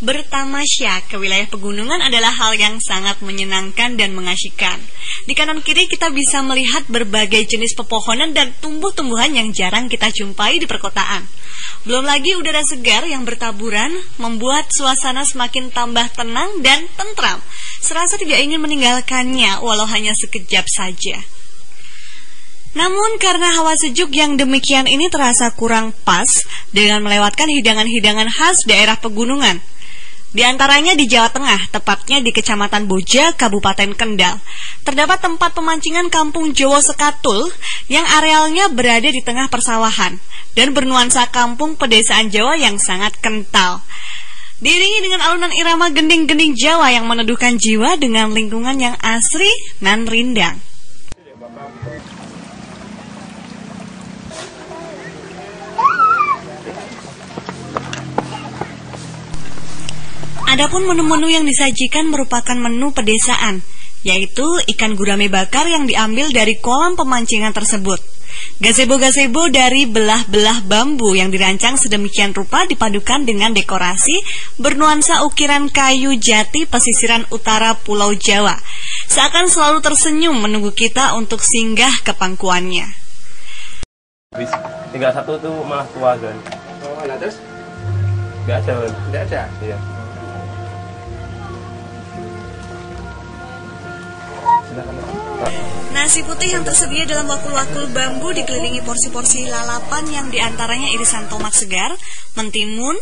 Bertamasya ke wilayah pegunungan adalah hal yang sangat menyenangkan dan mengasyikkan. Di kanan kiri kita bisa melihat berbagai jenis pepohonan dan tumbuh-tumbuhan yang jarang kita jumpai di perkotaan. Belum lagi udara segar yang bertaburan membuat suasana semakin tambah tenang dan tentram. Serasa tidak ingin meninggalkannya walau hanya sekejap saja. Namun karena hawa sejuk yang demikian ini terasa kurang pas dengan melewatkan hidangan-hidangan khas daerah pegunungan. Di antaranya di Jawa Tengah, tepatnya di Kecamatan Boja, Kabupaten Kendal. Terdapat tempat pemancingan Kampung Jowo Sekatul yang arealnya berada di tengah persawahan dan bernuansa kampung pedesaan Jawa yang sangat kental. Diiringi dengan alunan irama gending-gending Jawa yang meneduhkan jiwa dengan lingkungan yang asri nan rindang. Adapun menu-menu yang disajikan merupakan menu pedesaan, yaitu ikan gurame bakar yang diambil dari kolam pemancingan tersebut. Gazebo-gazebo dari belah-belah bambu yang dirancang sedemikian rupa dipadukan dengan dekorasi bernuansa ukiran kayu jati pesisiran utara Pulau Jawa. Seakan selalu tersenyum menunggu kita untuk singgah ke pangkuannya. Tinggal satu tuh malah tua kan. Oh, nah terus? Nggak ada kan? Nggak ada? Iya. Nasi putih yang tersedia dalam wakul-wakul bambu dikelilingi porsi-porsi lalapan yang diantaranya irisan tomat segar, mentimun,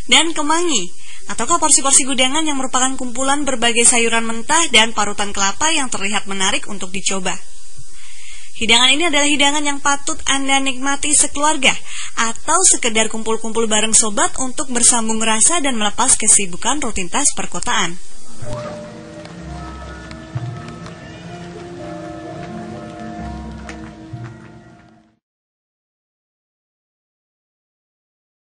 dan kemangi. Ataukah porsi-porsi gudangan yang merupakan kumpulan berbagai sayuran mentah dan parutan kelapa yang terlihat menarik untuk dicoba. Hidangan ini adalah hidangan yang patut Anda nikmati sekeluarga atau sekedar kumpul-kumpul bareng sobat untuk bersambung rasa dan melepas kesibukan rutinitas perkotaan.